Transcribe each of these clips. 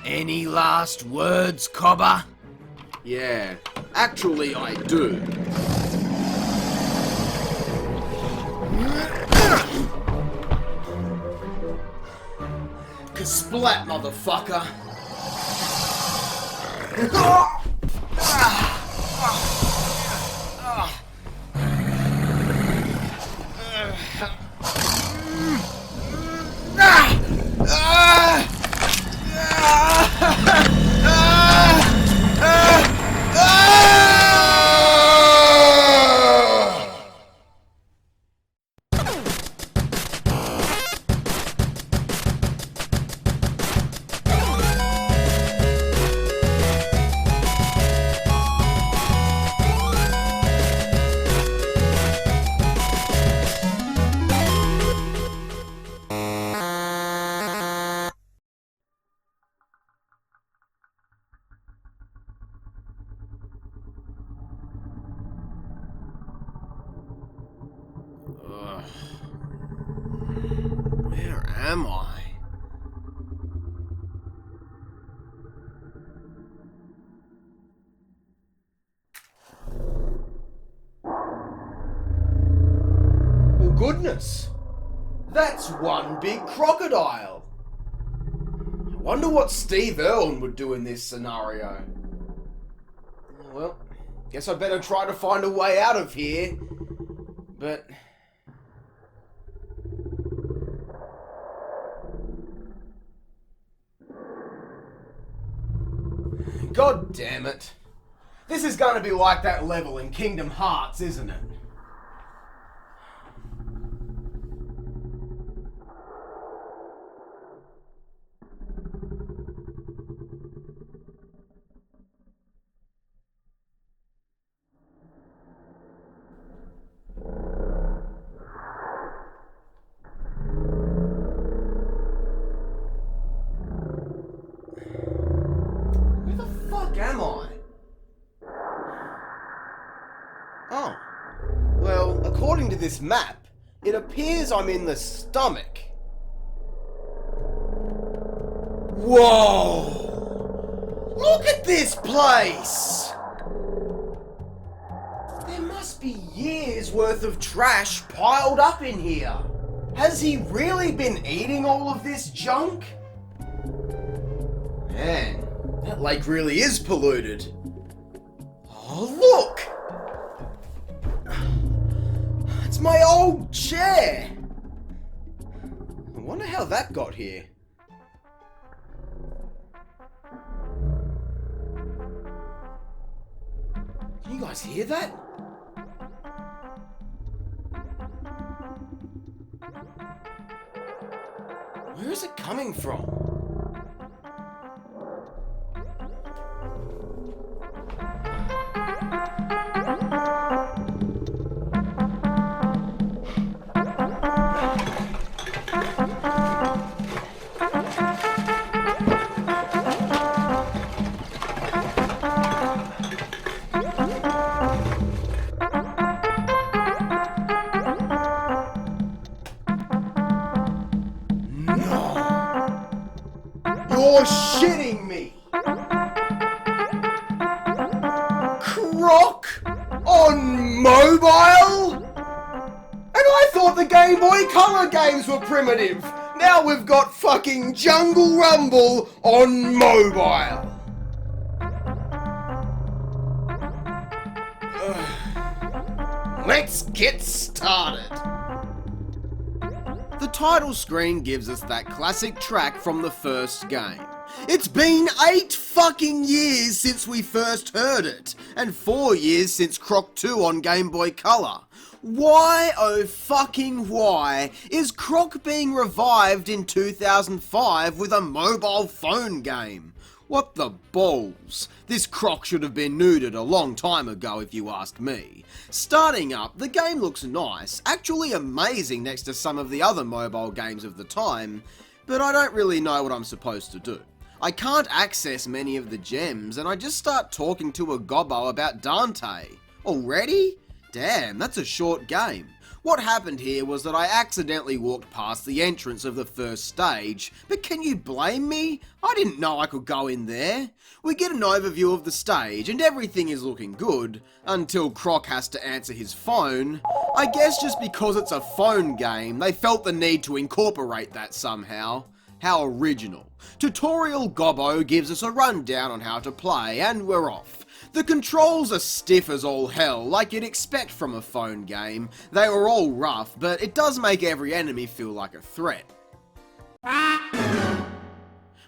Any last words, Cobber? Yeah, actually I do. Splat, motherfucker! Where am I? Oh goodness! That's one big crocodile! I wonder what Steve Irwin would do in this scenario. Well, guess I better try to find a way out of here. But... God damn it. This is gonna be like that level in Kingdom Hearts, isn't it? Am I? Oh. Well, according to this map, it appears I'm in the stomach. Whoa! Look at this place! There must be years worth of trash piled up in here. Has he really been eating all of this junk? Man. That lake really is polluted. Oh, look! It's my old chair! I wonder how that got here. Can you guys hear that? Where is it coming from? You're shitting me! Croc? On mobile? And I thought the Game Boy Color games were primitive! Now we've got fucking Jungle Rumble on mobile! Let's get started! The title screen gives us that classic track from the first game. It's been 8 fucking years since we first heard it, and 4 years since Croc 2 on Game Boy Color. Why, oh fucking why, is Croc being revived in 2005 with a mobile phone game? What the balls? This Croc should have been neutered a long time ago if you ask me. Starting up, the game looks nice, actually amazing next to some of the other mobile games of the time, but I don't really know what I'm supposed to do. I can't access many of the gems, and I just start talking to a gobbo about Dante. Already? Damn, that's a short game. What happened here was that I accidentally walked past the entrance of the first stage, but can you blame me? I didn't know I could go in there. We get an overview of the stage and everything is looking good, until Croc has to answer his phone. I guess just because it's a phone game, they felt the need to incorporate that somehow. How original. Tutorial Gobbo gives us a rundown on how to play, and we're off. The controls are stiff as all hell, like you'd expect from a phone game. They were all rough, but it does make every enemy feel like a threat.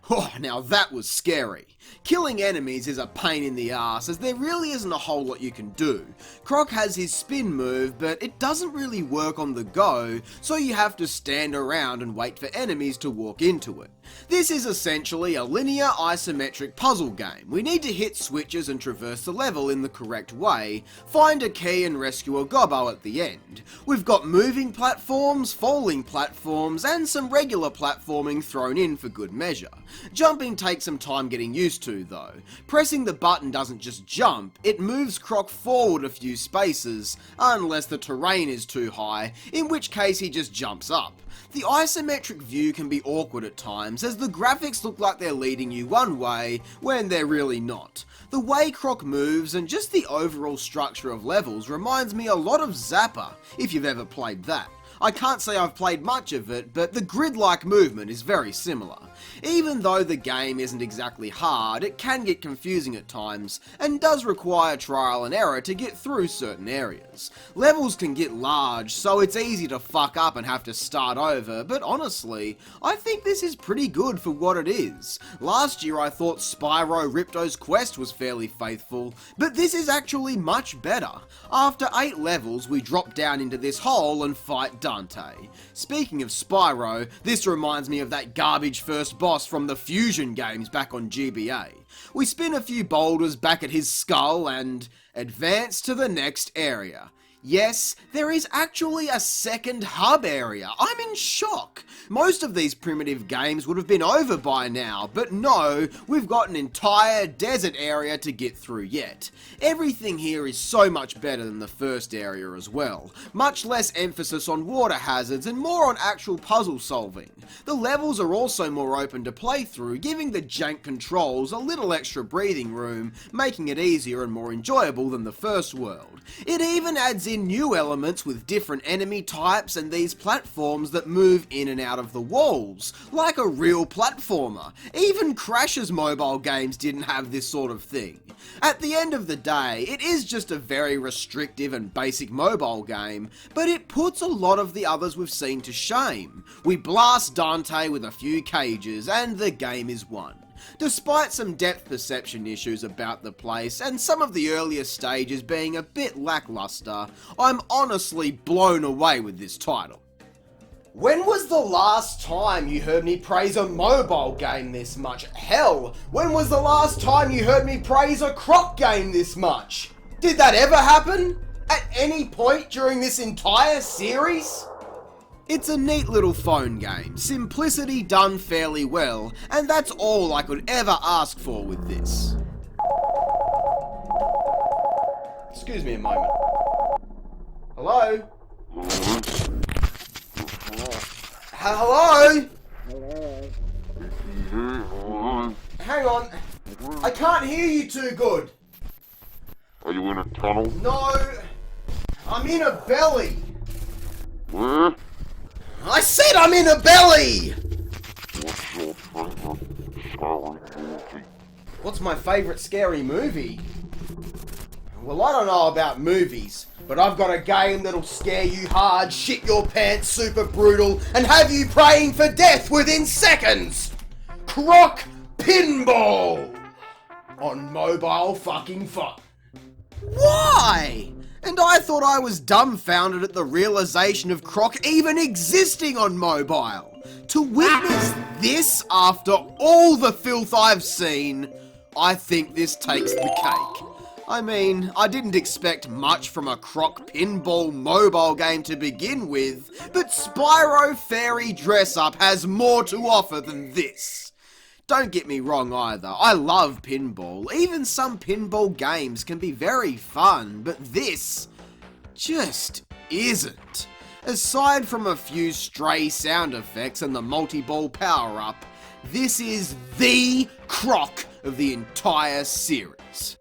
Oh, now that was scary. Killing enemies is a pain in the ass, as there really isn't a whole lot you can do. Croc has his spin move, but it doesn't really work on the go, so you have to stand around and wait for enemies to walk into it. This is essentially a linear isometric puzzle game. We need to hit switches and traverse the level in the correct way, find a key and rescue a gobbo at the end. We've got moving platforms, falling platforms, and some regular platforming thrown in for good measure. Jumping takes some time getting used to though. Pressing the button doesn't just jump, it moves Croc forward a few spaces, unless the terrain is too high, in which case he just jumps up. The isometric view can be awkward at times, as the graphics look like they're leading you one way when they're really not. The way Croc moves and just the overall structure of levels reminds me a lot of Zapper, if you've ever played that. I can't say I've played much of it, but the grid-like movement is very similar. Even though the game isn't exactly hard, it can get confusing at times, and does require trial and error to get through certain areas. Levels can get large, so it's easy to fuck up and have to start over, but honestly, I think this is pretty good for what it is. Last year I thought Spyro Ripto's Quest was fairly faithful, but this is actually much better. After 8 levels, we drop down into this hole and fight Dante. Speaking of Spyro, this reminds me of that garbage first boss from the Fusion games back on GBA. We spin a few boulders back at his skull and advance to the next area. Yes, there is actually a second hub area. I'm in shock. Most of these primitive games would have been over by now, but no, we've got an entire desert area to get through yet. Everything here is so much better than the first area as well. Much less emphasis on water hazards and more on actual puzzle solving. The levels are also more open to play through, giving the jank controls a little extra breathing room, making it easier and more enjoyable than the first world. It even adds in new elements with different enemy types and these platforms that move in and out of the walls, like a real platformer. Even Crash's mobile games didn't have this sort of thing. At the end of the day, it is just a very restrictive and basic mobile game, but it puts a lot of the others we've seen to shame. We blast Dante with a few cages and the game is won. Despite some depth perception issues about the place and some of the earlier stages being a bit lackluster, I'm honestly blown away with this title. When was the last time you heard me praise a mobile game this much? Hell, when was the last time you heard me praise a Croc game this much? Did that ever happen? At any point during this entire series? It's a neat little phone game, simplicity done fairly well, and that's all I could ever ask for with this. Excuse me a moment. Hello? Hello? Hang on. I can't hear you too good. Are you in a tunnel? No. I'm in a belly. Where? I said I'm in a belly! What's your favorite scary movie? What's my favourite scary movie? Well, I don't know about movies, but I've got a game that'll scare you hard, shit your pants super brutal, and have you praying for death within seconds! Croc Pinball! On mobile fucking fun. Why? And I thought I was dumbfounded at the realization of Croc even existing on mobile. To witness this after all the filth I've seen, I think this takes the cake. I mean, I didn't expect much from a Croc Pinball mobile game to begin with, but Spyro Fairy Dress Up has more to offer than this. Don't get me wrong either, I love pinball. Even some pinball games can be very fun, but this just isn't. Aside from a few stray sound effects and the multi-ball power-up, this is the Croc of the entire series.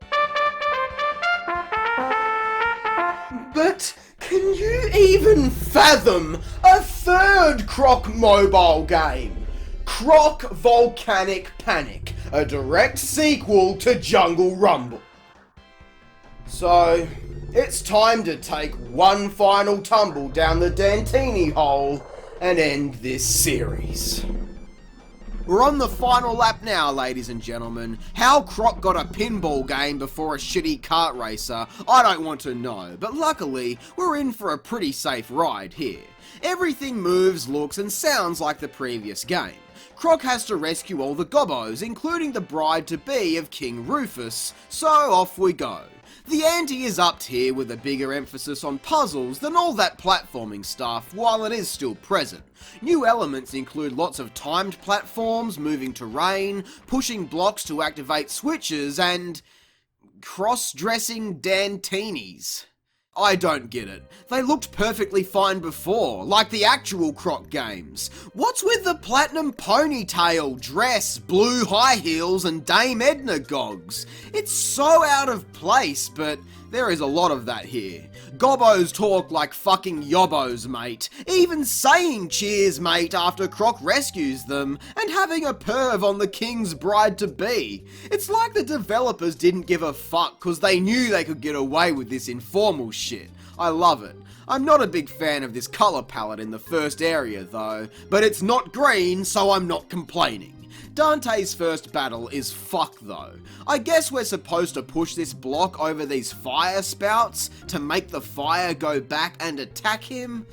But can you even fathom a third Croc mobile game? Croc Volcanic Panic, a direct sequel to Jungle Rumble. So, it's time to take one final tumble down the dantini hole and end this series. We're on the final lap now, ladies and gentlemen. How Croc got a pinball game before a shitty kart racer, I don't want to know, but luckily, we're in for a pretty safe ride here. Everything moves, looks, and sounds like the previous game. Croc has to rescue all the gobbos, including the bride-to-be of King Rufus, so off we go. The ante is upped here with a bigger emphasis on puzzles than all that platforming stuff, while it is still present. New elements include lots of timed platforms, moving terrain, pushing blocks to activate switches, and cross-dressing dantinis. I don't get it. They looked perfectly fine before, like the actual Croc games. What's with the platinum ponytail, dress, blue high heels, and Dame Edna gogs? It's so out of place, but there is a lot of that here. Gobbos talk like fucking yobbos, mate. Even saying cheers, mate, after Croc rescues them, and having a perv on the king's bride-to-be. It's like the developers didn't give a fuck cause they knew they could get away with this informal shit. I love it. I'm not a big fan of this colour palette in the first area though, but it's not green, so I'm not complaining. Dante's first battle is fuck though. I guess we're supposed to push this block over these fire spouts to make the fire go back and attack him?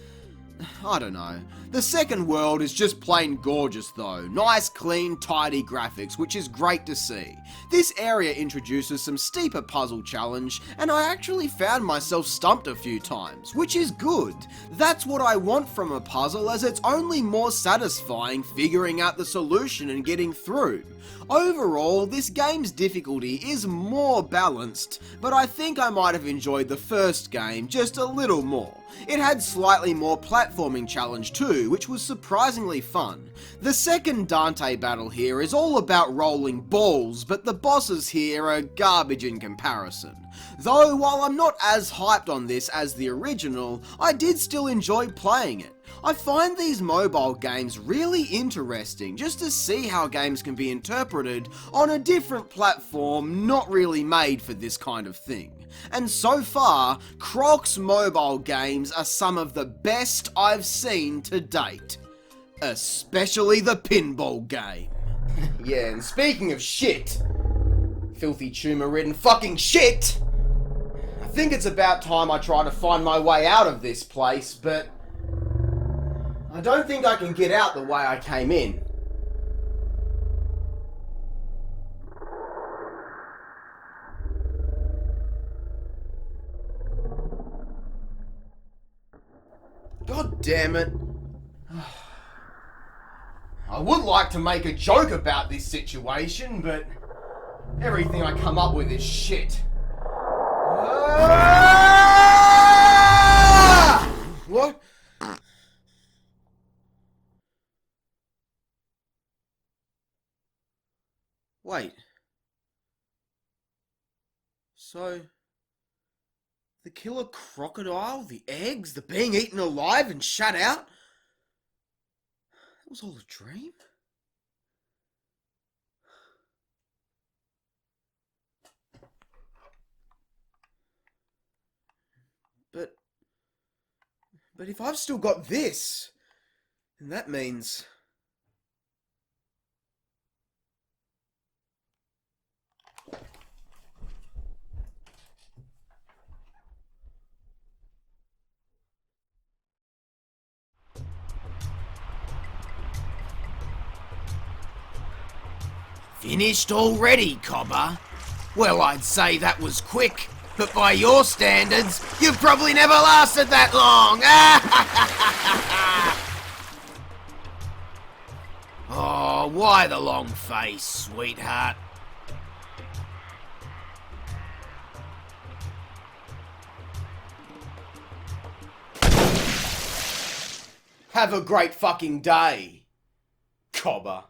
I don't know. The second world is just plain gorgeous though. Nice, clean, tidy graphics, which is great to see. This area introduces some steeper puzzle challenge, and I actually found myself stumped a few times, which is good. That's what I want from a puzzle, as it's only more satisfying figuring out the solution and getting through. Overall, this game's difficulty is more balanced, but I think I might have enjoyed the first game just a little more. It had slightly more platforming challenge too, which was surprisingly fun. The second Dante battle here is all about rolling balls, but the bosses here are garbage in comparison. Though while I'm not as hyped on this as the original, I did still enjoy playing it. I find these mobile games really interesting just to see how games can be interpreted on a different platform not really made for this kind of thing. And so far, Croc's mobile games are some of the best I've seen to date. Especially the pinball game. Yeah, and speaking of shit, filthy tumour-ridden fucking shit, I think it's about time I try to find my way out of this place, but I don't think I can get out the way I came in. God damn it. I would like to make a joke about this situation, but everything I come up with is shit. What? Wait. So, the killer crocodile, the eggs, the being eaten alive and shut out? That was all a dream? But if I've still got this, then that means... Finished already, Cobber? Well, I'd say that was quick, but by your standards, you've probably never lasted that long! Oh, why the long face, sweetheart? Have a great fucking day, Cobber.